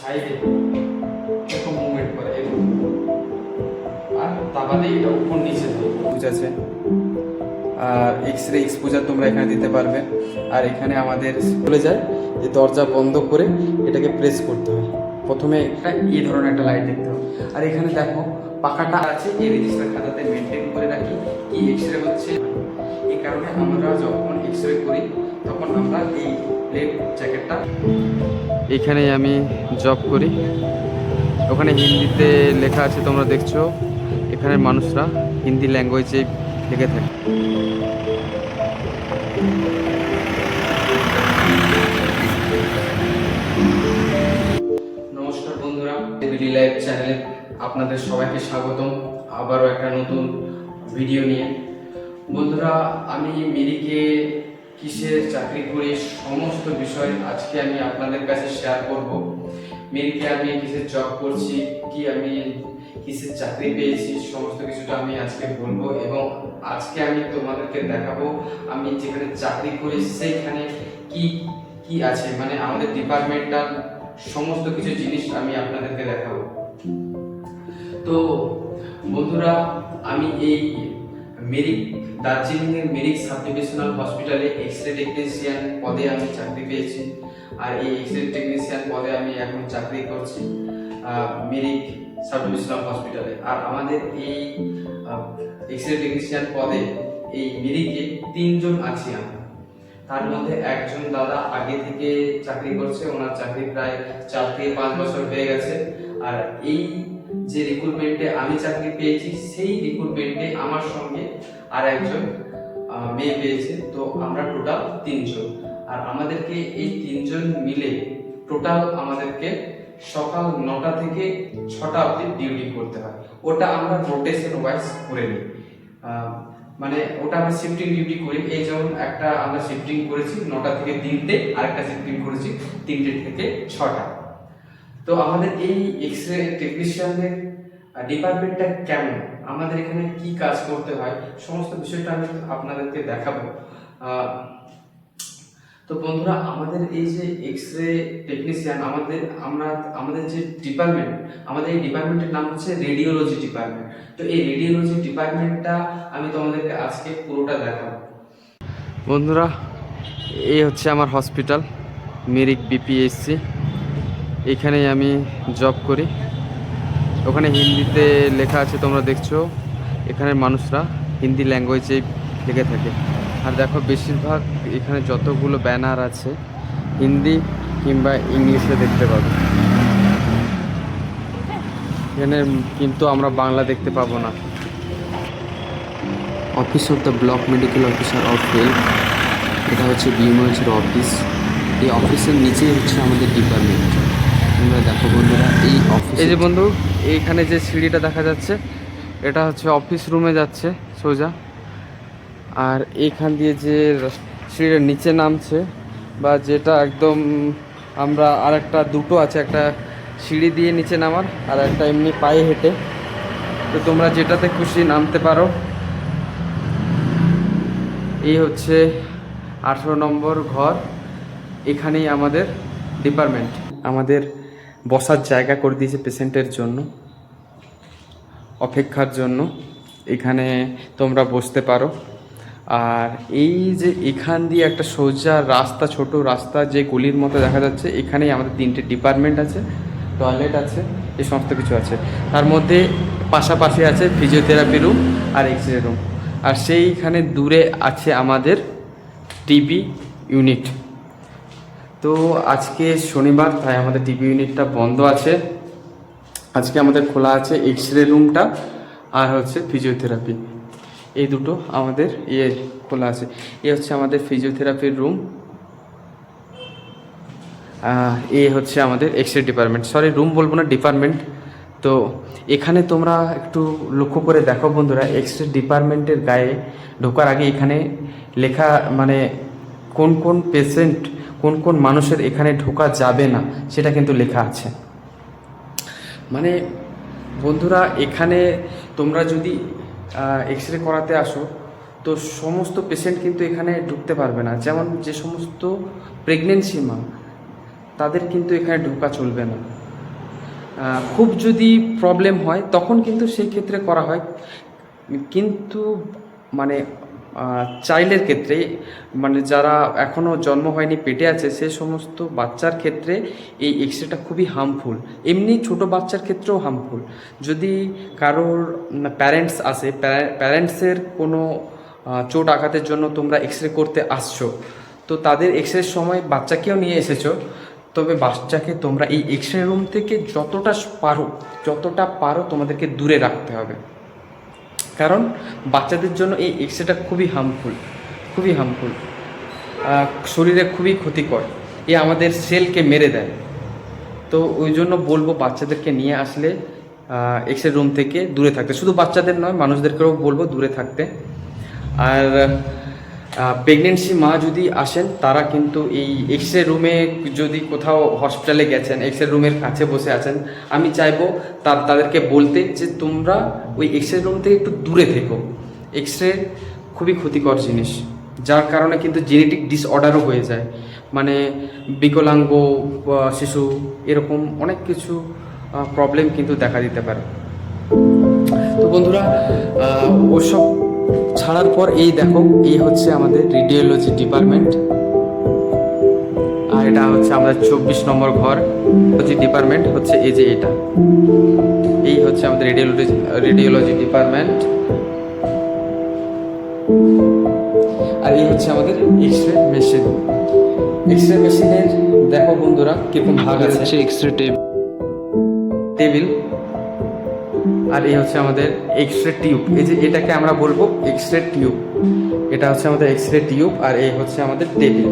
সাইডে এরকম মুভমেন্ট করে এরকম, আর তা বাদে এটা উপর নিচে বুঝাচ্ছে। আর এক্সরে এক্সপোজার তোমরা এখানে দিতে পারবে। আর এখানে আমাদের চলে যায় যে দরজা বন্ধ করে এটাকে প্রেস করতে হয়। প্রথমে একটা এই ধরনের একটা লাইট দেখতে হবে। আর এখানে দেখো পাখাটা আছে, এই রেজিস্টার খাতাতে মেনটেন করে রাখি কি এক্সরে হচ্ছে। এই কারণে আমরা যখন এক্সরে করি তখন আমরা এই প্লেট জ্যাকেটটা, এখানেই আমি জব করি। ওখানে হিন্দিতে লেখা আছে তোমরা দেখছো, এখানে মানুষরা হিন্দি ল্যাঙ্গুয়েজে লিখে থাকে। নমস্কার বন্ধুরা, বিডি লাইভ চ্যানেলে আপনাদের সবাইকে স্বাগতম আবারও একটা নতুন ভিডিও নিয়ে। বন্ধুরা, আমি মিরিকে কিসের চাকরি করি সমস্ত বিষয় আজকে আমি আপনাদের কাছে শেয়ার করব। মিরিকে আমি কিসের জব করছি, কি আমি কিসের চাকরি পেয়েছি, সমস্ত কিছুটা আমি আজকে বলবো। এবং আজকে আমি তোমাদেরকে দেখাবো আমি যেখানে চাকরি করি সেইখানে কি কি আছে, মানে আমাদের ডিপার্টমেন্টাল সমস্ত কিছু জিনিস আমি আপনাদেরকে দেখাবো। তো বন্ধুরা, আমি এই মেরিক দার্জিলিংয়ের মেরিক সাব ডিভিশনাল হসপিটালে এক্সরে টেকনিশিয়ান পদে আমি চাকরি পেয়েছি। আর এই এক্সরে টেকনিশিয়ান পদে আমি এখন চাকরি করছি মেরিক সাব ডিভিশনাল হসপিটালে। আর আমাদের এই এক্সরে টেকনিশিয়ান পদে এই মেরিকে 3 জন আছি আমরা। তার মধ্যে একজন দাদা আগে থেকে চাকরি করছে, ওনার চাকরি প্রায় 4 থেকে 5 বছর হয়ে গেছে। আর এই যে রিক্রুটমেন্টে আমি চাকরি পেয়েছি সেই রিক্রুটমেন্টে আমার সঙ্গে আর একজন মেয়ে পেয়েছে। তো আমরা টোটাল 3 জন। আর আমাদেরকে এই 3 জন মিলে টোটাল আমাদেরকে সকাল 9টা থেকে 6টা অবধি ডিউটি করতে হয়। ওটা আমরা রোটেশন ওয়াইজ করে নিই, মানে ওটা আমরা শিফটিং ডিউটি করি। এই যেমন একটা আমরা শিফটিং করেছি 9টা থেকে 3টে, আর একটা শিফটিং করেছি 3টে থেকে 6টা। তো আমাদের এই এক্সরে টেকনিশিয়ানদের ডিপার্টমেন্টটা কেমন, আমাদের এখানে কি কাজ করতে হয়, সমস্ত বিষয়টা আমি আপনাদেরকে দেখাবো। তো বন্ধুরা, আমাদের এই যে এক্সরে টেকনিশিয়ান আমাদের যে ডিপার্টমেন্ট, আমাদের এই ডিপার্টমেন্টের নাম হচ্ছে রেডিওলজি ডিপার্টমেন্ট। তো এই রেডিওলজি ডিপার্টমেন্টটা আমি তোমাদেরকে আজকে পুরোটা দেখাবো। বন্ধুরা, এই হচ্ছে আমার হসপিটাল মেরিক বিপিএসসি। এখানেই আমি জব করি। ওখানে হিন্দিতে লেখা আছে তোমরা দেখছো, এখানের মানুষরা হিন্দি ল্যাঙ্গুয়েজে লিখে থাকে। আর দেখো বেশিরভাগ এখানে যতগুলো ব্যানার আছে হিন্দি কিংবা ইংলিশে দেখতে পাবে। এখানে কিন্তু আমরা বাংলা দেখতে পাবো না। Office of the block medical officer of health, এটা হচ্ছে বিএমওএইচের অফিস। এই অফিসের নিচেই হচ্ছে আমাদের ডিপার্টমেন্ট। তোমরা দেখো বন্ধুরা, এই অফিস, এই যে বন্ধু এইখানে যে সিঁড়িটা দেখা যাচ্ছে এটা হচ্ছে অফিস রুমে যাচ্ছে সোজা। আর এইখান দিয়ে যে সিঁড়ির নিচে নামছে বা যেটা একদম আমরা আর একটা দুটো আছে, একটা সিঁড়ি দিয়ে নিচে নামার আর একটা এমনি পায়ে হেঁটে। তো তোমরা যেটাতে খুশি নামতে পারো। এই হচ্ছে 18 নম্বর ঘর, এখানেই আমাদের ডিপার্টমেন্ট। আমাদের বসার জায়গা করে দিয়েছে পেশেন্টের জন্য, অপেক্ষার জন্য। এখানে তোমরা বসতে পারো। আর এই যে এখান দিয়ে একটা সোজা রাস্তা, ছোট রাস্তা যে গলির মতো দেখা যাচ্ছে, এখানেই আমাদের 3টে ডিপার্টমেন্ট আছে, টয়লেট আছে, এই সমস্ত কিছু আছে। তার মধ্যে পাশাপাশি আছে ফিজিওথেরাপি রুম আর এক্সরে রুম। আর সেইখানে দূরে আছে আমাদের টিবি ইউনিট। তো আজকে শনিবার, তাই আমাদের টিবি ইউনিটটা বন্ধ আছে। আজকে আমাদের খোলা আছে এক্সরে রুমটা আর হচ্ছে ফিজিওথেরাপি, এই দুটো আমাদের খোলা আছে। এই হচ্ছে আমাদের ফিজিওথেরাপির রুম, এই হচ্ছে আমাদের এক্সরে ডিপার্টমেন্ট। সরি, রুম বলবো না, ডিপার্টমেন্ট। তো এখানে তোমরা একটু লক্ষ্য করে দেখো বন্ধুরা, এক্সরে ডিপার্টমেন্টের গায়ে ঢোকার আগে এখানে লেখা, মানে কোন কোন পেশেন্ট, কোন কোন মানুষের এখানে ঢোকা যাবে না সেটা কিন্তু লেখা আছে। মানে বন্ধুরা, এখানে তোমরা যদি এক্সরে করাতে আসো তো সমস্ত পেশেন্ট কিন্তু এখানে ঢুকতে পারবে না। যেমন যে সমস্ত প্রেগনেন্সি মা, তাদের কিন্তু এখানে ঢোকা চলবে না। খুব যদি প্রবলেম হয় তখন কিন্তু সেই ক্ষেত্রে করা হয়, কিন্তু মানে চাইল্ডের ক্ষেত্রে, মানে যারা এখনও জন্ম হয়নি পেটে আছে সে সমস্ত বাচ্চার ক্ষেত্রে এই এক্স রেটা খুবই হার্মফুল। এমনি ছোট বাচ্চার ক্ষেত্রেও হার্মফুল। যদি কারোর প্যারেন্টস আসে, প্যারেন্টসের কোনো চোট আঘাতের জন্য তোমরা এক্স রে করতে আসছো, তো তাদের এক্স রের সময় বাচ্চাকেও নিয়ে এসেছো, তবে বাচ্চাকে তোমরা এই এক্স রে রুম থেকে যতটা পারো তোমাদেরকে দূরে রাখতে হবে, কারণ বাচ্চাদের জন্য এই এক্স রেটা খুবই হার্মফুল, শরীরে খুবই ক্ষতিকর, এ আমাদের সেলকে মেরে দেয়। তো ওই জন্য বলবো বাচ্চাদেরকে নিয়ে আসলে এক্স রে রুম থেকে দূরে থাকতে, শুধু বাচ্চাদের নয় মানুষদেরকেও বলবো দূরে থাকতে। আর প্রেগনেন্সি মা যদি আসেন তারা কিন্তু এই এক্স রে রুমে, যদি কোথাও হসপিটালে গেছেন এক্স রে রুমের কাছে বসে আছেন, আমি চাইবো তাদেরকে বলতে যে তোমরা ওই এক্স রে রুম থেকে একটু দূরে থেকো। এক্স রে খুবই ক্ষতিকর জিনিস, যার কারণে কিন্তু জেনেটিক ডিসঅর্ডারও হয়ে যায়, মানে বিকলাঙ্গ শিশু এরকম অনেক কিছু প্রবলেম কিন্তু দেখা দিতে পারে। তো বন্ধুরা, ওসব ছাড়ার পর এই দেখো, এই হচ্ছে আমাদের রেডিওলজি ডিপার্টমেন্ট, আর এটা হচ্ছে আমাদের 24 নম্বর ঘর। ডিপার্টমেন্ট হচ্ছে এই যে এটা, এই হচ্ছে আমাদের রেডিওলজি ডিপার্টমেন্ট, আর এই হচ্ছে আমাদের X ray machine. X ray মেশিনের দেখো বন্ধুরা কিরকম ভাগ আছে, এক্স রে টেবিল, আর এই হচ্ছে আমাদের এক্স রে টিউব। এই যে এটাকে আমরা বলবো এক্স রে টিউব, এটা হচ্ছে আমাদের এক্স রে টিউব, আর এই হচ্ছে আমাদের টেবিল,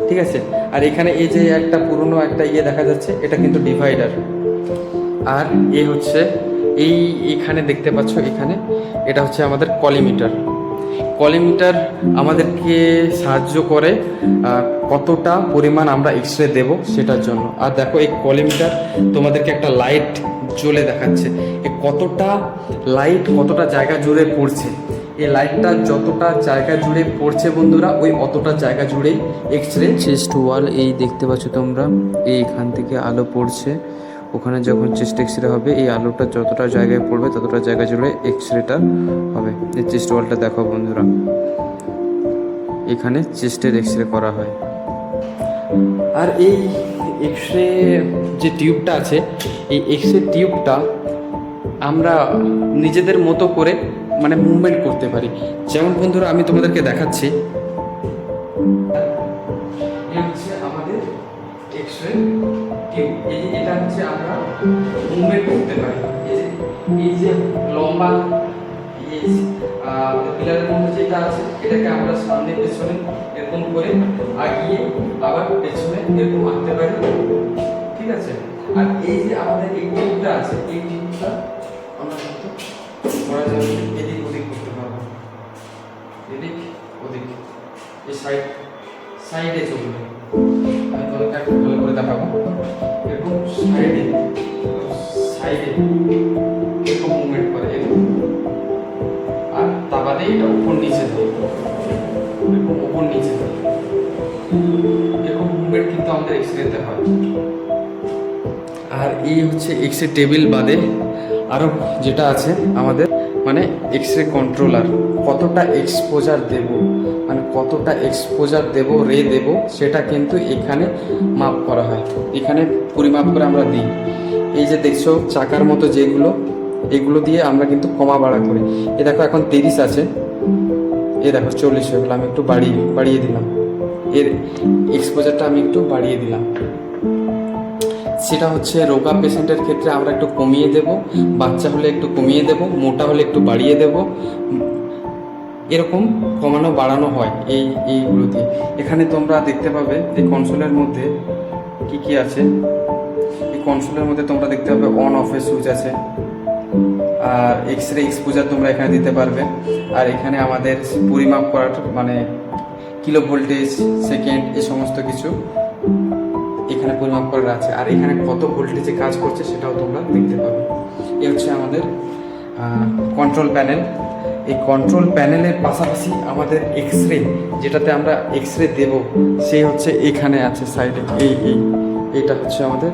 ঠিক আছে। আর এখানে এই যে একটা পুরনো একটা দেখা যাচ্ছে, এটা কিন্তু ডিভাইডার। আর এই হচ্ছে এইখানে দেখতে পাচ্ছ, এখানে এটা হচ্ছে আমাদের কলিমিটার আমাদেরকে সাহায্য করে কতটা পরিমাণ আমরা এক্স রে দেবো সেটার জন্য। আর দেখো এই কলিমিটার তোমাদেরকে একটা লাইট জ্বলে দেখাচ্ছে, কতটা লাইট কতটা জায়গা জুড়ে পড়ছে। এই লাইটটা যতটা জায়গা জুড়ে পড়ছে বন্ধুরা, ওই অতটা জায়গা জুড়েই এক্স রে। চেস্ট ওয়াল এই দেখতে পাচ্ছ তোমরা, এইখান থেকে আলো পড়ছে, ওখানে যখন চেস্ট এক্স রে হবে এই আলোটা যতটা জায়গায় পড়বে ততটা জায়গা জুড়ে এক্স রেটা হবে। এই চেস্ট ওয়ালটা দেখো বন্ধুরা, এখানে চেস্টের এক্স রে করা হয়। আর এই এক্স রে যে টিউবটা আছে, এই এক্স রে টিউবটা আমরা নিজেদের মতো করে মানে মুভমেন্ট করতে পারি। যেমন বন্ধুরা আমি তোমাদেরকে দেখাচ্ছি, আমাদের এক্স রে টিউব, এটা হচ্ছে আমরা মুভমেন্ট করতে পারি। এই যে লম্বা পিলারের মধ্যে যেটা আছে, এটাকে আমরা সামনে পেছনে এরকম করে আগিয়ে আবার পেছনে এরকম আনতে পারি, ঠিক আছে। আর এই যে আমাদের এই টিউবটা আছে, এই টিউবটা আমরা কিন্তু করা যাবে এদিক ওদিক করতে পারবো, এদিক ওদিক, এই সাইডে চলবে। আমি তোমাকে একটু ভালো করে দেখাবো, এরকম সাইডে এরকম মুভমেন্ট করে, এরকম। আর তা বাদে এটা উপর নিচে দেয়, এরকম উপর নিচে দেয়, এরকম মুভমেন্ট কিন্তু আমাদের এক্স রেতে হয়। আর এই হচ্ছে এক্স রে টেবিল বাদে আরও যেটা আছে আমাদের, মানে এক্স রে কন্ট্রোলার, কতটা এক্সপোজার দেব, মানে কতটা এক্সপোজার দেব, রে দেব, সেটা কিন্তু এখানে মাপ করা হয়, এখানে পরিমাপ করে আমরা দিই। এই যে দেখছো চাকার মতো যেগুলো, এগুলো দিয়ে আমরা কিন্তু কমা বাড়া করি। এ দেখো এখন 30 আছে, এ দেখো 40 হয়ে গেল, আমি একটু বাড়িয়ে দিলাম, এর এক্সপোজারটা আমি একটু বাড়িয়ে দিলাম। সেটা হচ্ছে রোগা পেশেন্টের ক্ষেত্রে আমরা একটু কমিয়ে দেব, বাচ্চা হলে একটু কমিয়ে দেব, মোটা হলে একটু বাড়িয়ে দেব, এরকম কমানো বাড়ানো হয় এইগুলো দিয়ে। এখানে তোমরা দেখতে পাবে এই কনসোলের মধ্যে কি আছে, এই কনসোলের মধ্যে তোমরা দেখতে পাবে অন অফের সুইচ আছে, আর এক্স রে এক্সপোজার তোমরা এখানে দিতে পারবে। আর এখানে আমাদের পরিমাপ করার মানে কিলো ভোল্টেজ, সেকেন্ড, এই সমস্ত কিছু এখানে পরিমাপ করা আছে। আর এখানে কত ভোল্টেজে কাজ করছে সেটাও তোমরা দেখতে পাবে। এই হচ্ছে আমাদের কন্ট্রোল প্যানেল। এই কন্ট্রোল প্যানেলের পাশাপাশি আমাদের এক্স রে, যেটাতে আমরা এক্স রে দেবো, সেই হচ্ছে এখানে আছে সাইডে, এইটা হচ্ছে আমাদের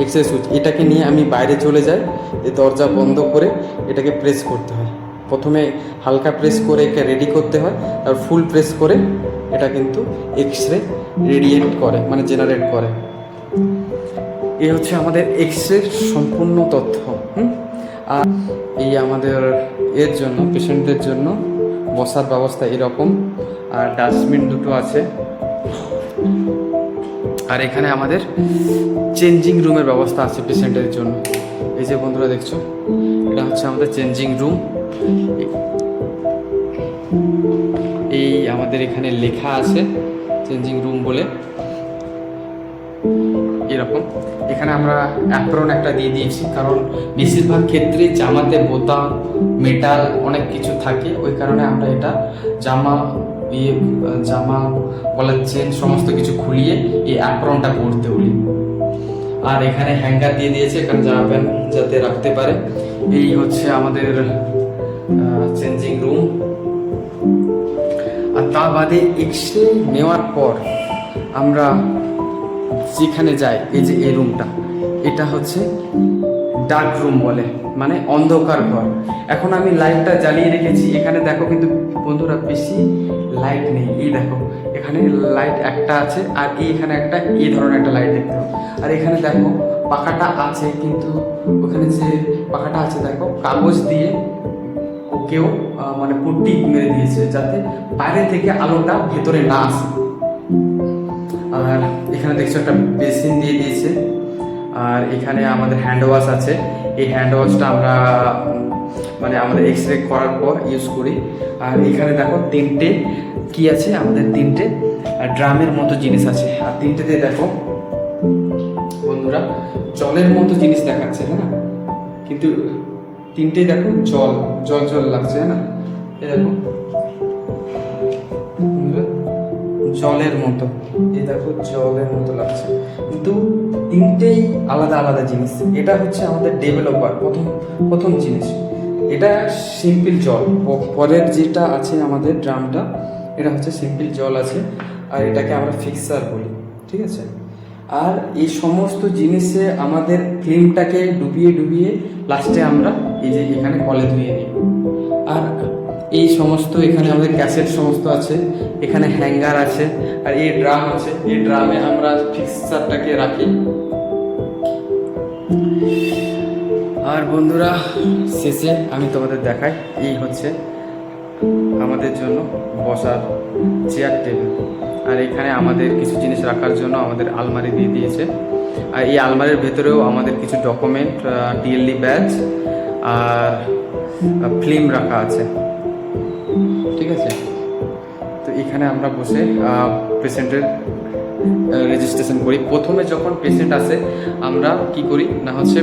এক্স রে সুইচ, এটাকে নিয়ে আমি বাইরে চলে যাই, এই দরজা বন্ধ করে এটাকে প্রেস করতে হয়। প্রথমে হালকা প্রেস করে একে রেডি করতে হয়, আর ফুল প্রেস করে এটা কিন্তু এক্স রে রেডিয়েট করে, মানে জেনারেট করে। এই হচ্ছে আমাদের এক্স রে সম্পূর্ণ তথ্য। আর এই আমাদের এর জন্য, পেশেন্টদের জন্য বসার ব্যবস্থা এরকম, আর ডাস্টবিন দুটো আছে। আর এখানে আমাদের চেঞ্জিং রুমের ব্যবস্থা আছে পেশেন্টের জন্য। এই যে বন্ধুরা দেখছো, এটা হচ্ছে আমাদের চেঞ্জিং রুম। এই আমাদের এখানে লেখা আছে চেঞ্জিং রুম বলে, এরকম। এখানে আমরা অ্যাপ্রন একটা দিয়ে দিয়েছি, কারণ বেশিরভাগ ক্ষেত্রে জামাতে বোতাম, মেটাল অনেক কিছু থাকে, ওই কারণে আমরা এটা জামা গলার চেন সমস্ত কিছু খুলিয়ে এই অ্যাপ্রনটা পরতে বলি। আর এখানে হ্যাঙ্গার দিয়ে দিয়েছে, এখানে জামা প্যান্ট যাতে রাখতে পারে। এই হচ্ছে আমাদের চেঞ্জিং রুম। আর তা বাদে এক্স রে নেওয়ার পর আমরা যেখানে যাই, এই যে এই রুমটা, এটা হচ্ছে ডার্ক রুম বলে, মানে অন্ধকার ঘর। এখন আমি লাইটটা জ্বালিয়ে রেখেছি, এখানে দেখো কিন্তু বন্ধুরা বেশি লাইট নেই। এই দেখো এখানে লাইট একটা আছে, আর এখানে একটা এই ধরনের একটা লাইট দেখতে হবে। আর এখানে দেখো পাখাটা আছে, কিন্তু ওখানে যে পাখাটা আছে দেখো কাগজ দিয়ে ওকেও মানে পট্টি মেরে দিয়েছে, যাতে বাইরে থেকে আলোটা ভেতরে না আসে। আর এখানে দেখছো একটা বেসিন দিয়ে দিয়েছে। আর এখানে আমাদের হ্যান্ড ওয়াশ আছে, এই হ্যান্ড ওয়াশটা আমরা মানে আমাদের এক্স রে করার পর ইউজ করি। আর এখানে দেখো তিনটে কি আছে, আমাদের তিনটে ড্রামের মতো জিনিস আছে। আর তিনটেতে দেখো বন্ধুরা জলের মতো জিনিস দেখাচ্ছে, হ্যাঁ না, কিন্তু তিনটেই দেখো জল জল জল লাগছে, হ্যাঁ না। এই দেখো জলের মতো, এই দেখো জলের মতো লাগছে, কিন্তু তিনটেই আলাদা আলাদা জিনিস। এটা হচ্ছে আমাদের ডেভেলপার, প্রথম জিনিস। এটা সিম্পল জল, পরের যেটা আছে আমাদের ড্রামটা, এটা হচ্ছে সিম্পল জল আছে, আর এটাকে আমরা ফিক্সার বলি, ঠিক আছে। আর এই সমস্ত জিনিসে আমাদের ফিল্মটাকে ডুবিয়ে লাস্টে আমরা এই যে এখানে কলে ধুয়ে নিই। আর এই সমস্ত এখানে আমাদের ক্যাসেট সমস্ত আছে, এখানে হ্যাঙ্গার আছে, আর এই ড্রাম আছে, এই ড্রামে আমরা ফিক্সারটাকে রাখি। আর বন্ধুরা শেষে আমি তোমাদের দেখাই, এই হচ্ছে আমাদের জন্য বসার চেয়ার টেবিল। আর এখানে আমাদের কিছু জিনিস রাখার জন্য আমাদের আলমারি দিয়ে দিয়েছে। আর এই আলমারির ভেতরেও আমাদের কিছু ডকুমেন্ট, ডিএলডি ব্যাচ আর ফিল্ম রাখা আছে, ঠিক আছে। তো এখানে আমরা বসে পেশেন্টের রেজিস্ট্রেশন করি। প্রথমে যখন পেশেন্ট আসে আমরা কি করি না হচ্ছে,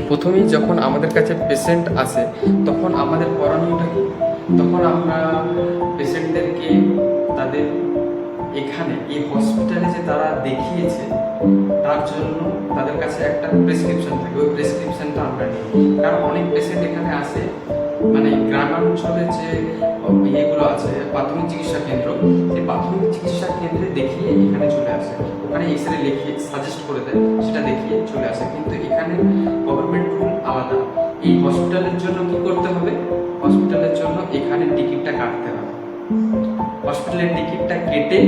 প্রথমেই যখন আমাদের কাছে পেশেন্ট আসে তখন আমাদের করণীয়টা কি, তখন আমরা পেশেন্টদেরকে তাদের এখানে এই হসপিটালে যে তারা দেখিয়েছে তার জন্য তাদের কাছে একটা প্রেসক্রিপশন থাকে, ওই প্রেসক্রিপশনটা আমরা নিই। কারণ অনেক পেশেন্ট এখানে আসে মানে গ্রামাঞ্চলে যে ইয়েগুলো আছে প্রাথমিক চিকিৎসা কেন্দ্র, সেই প্রাথমিক চিকিৎসা কেন্দ্রে দেখিয়ে এখানে চলে আসে, ওখানে এক্সরে লিখিয়ে সাজেস্ট করে দেয়, সেটা দেখিয়ে চলে আসে। কিন্তু এখানে গভর্নমেন্ট রুল আলাদা। এই হসপিটালের জন্য কি করতে হবে, হসপিটালের জন্য এখানে টিকিটটা কাটতে হবে। হসপিটালের টিকিটটা কেটে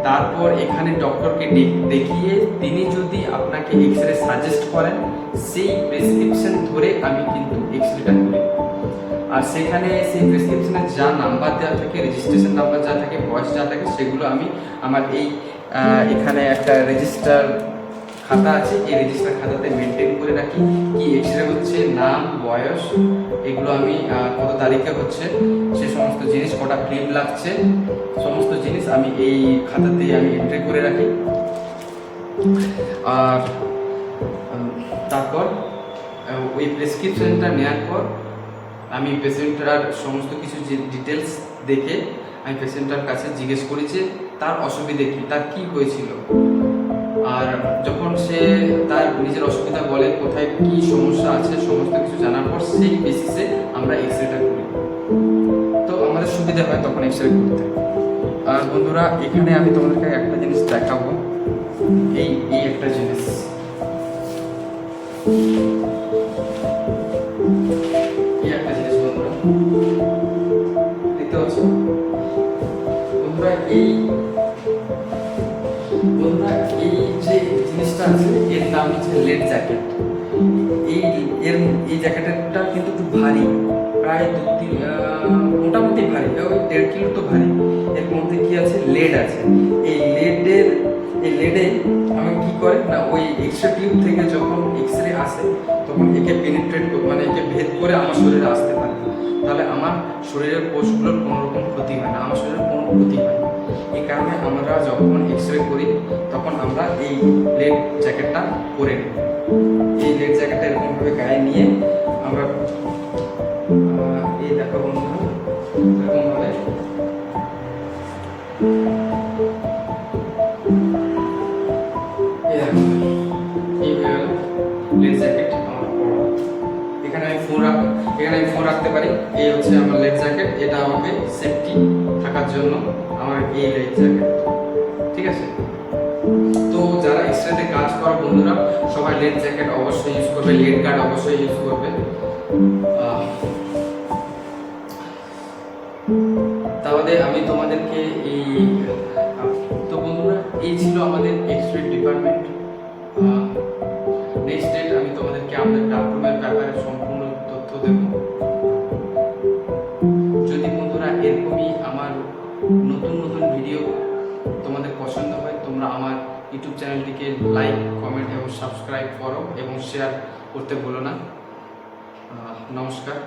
তারপর এখানে ডক্টরকে দেখিয়ে তিনি যদি আপনাকে এক্সরে সাজেস্ট করেন, সেই প্রেসক্রিপশন ধরে আমি কিন্তু এক্সরেটা করি। আর সেখানে সেই প্রেসক্রিপশনে যা নাম্বার দেওয়া থাকে, রেজিস্ট্রেশন নাম্বার যা থাকে, বয়স যা থাকে, সেগুলো আমি আমার এই এখানে একটা রেজিস্টার খাতা আছে, এই রেজিস্টার খাতাতে মেনটেন করে রাখি কি এক্সরে হচ্ছে, নাম, বয়স, এগুলো আমি কত তারিখে হচ্ছে, সে সমস্ত জিনিস, কটা ফিল্ম লাগছে, সমস্ত জিনিস আমি এই খাতাতে আমি এন্ট্রি করে রাখি। আর তারপর ওই প্রেসক্রিপশনটা নেওয়ার পর আমি পেশেন্টটার সমস্ত কিছু যে ডিটেলস দেখে আমি পেশেন্টটার কাছে জিজ্ঞেস করি যে তার অসুবিধে কী, তার কী হয়েছিল। আর যখন সে তার নিজের অসুবিধা বলে, কোথায় কী সমস্যা আছে, সমস্ত কিছু জানার পর সেই বেসিসে আমরা এক্সরেটা করি। তো আমাদের সুবিধা হয় তখন এক্সরে করতে। আর বন্ধুরা এখানে আমি তোমাদেরকে একটা জিনিস দেখাবো, এই একটা জিনিস কাগজটা আছে এর নাম হচ্ছে লেড জ্যাকেট। এই এই জ্যাকেটটা কিন্তু একটু ভারী, প্রায় মোটামুটি ভারী, ওই 1.5 কিলো তো ভারী। এর মধ্যে কি আছে, লেড আছে। এই লেডে আমি কি করে না, ওই এক্সরে টিউব থেকে যখন এক্সরে আসে তখন একে পেনিট্রেট মানে একে ভেদ করে আমার শরীরে আসতে পারে, তাহলে আমার শরীরের কোষগুলোর কোনো রকম ক্ষতি হয় না, আমার শরীরের কোনো ক্ষতি হয় না। এই কারণে আমরা যখন এক্সরে করি তখন আমরা এই লেড জ্যাকেটটা পরে নিই। এই লেড জ্যাকেটটা এরকমভাবে গায়ে নিয়ে আমরা এই দেখো বন্ধুরা, এরকমভাবে এই হয়ে গেল লেড জ্যাকেট আমার পরা। এখানে আমি ফোন রাখতে পারি। এই হচ্ছে আমার লেড জ্যাকেট, এটা আমাকে সেফটি থাকার জন্য আমার এই লেড জ্যাকেট, ঠিক আছে। তো যারা এক্সরেতে কাজ করো বন্ধুরা, সবাই লেড জ্যাকেট অবশ্যই ইউজ করবে, লেড গার্ড অবশ্যই ইউজ করবে। তাহলে আমি তোমাদেরকে তো বন্ধুরা, এই ছিল আমাদের এক্সরে ডিপার্টমেন্ট। নেক্সট ডেট আমি তোমাদেরকে আমাদের ডাক্তারের ব্যাপারে সম্পূর্ণ তথ্য দেব। যদি বন্ধুরা এরকমই আমার নতুন নতুন ভিডিও তোমাদের পছন্দ হয়, তোমরা আমার ইউটিউব চ্যানেলটিকে লাইক, কমেন্ট এবং সাবস্ক্রাইব করো এবং শেয়ার করতে ভুলো না। নমস্কার।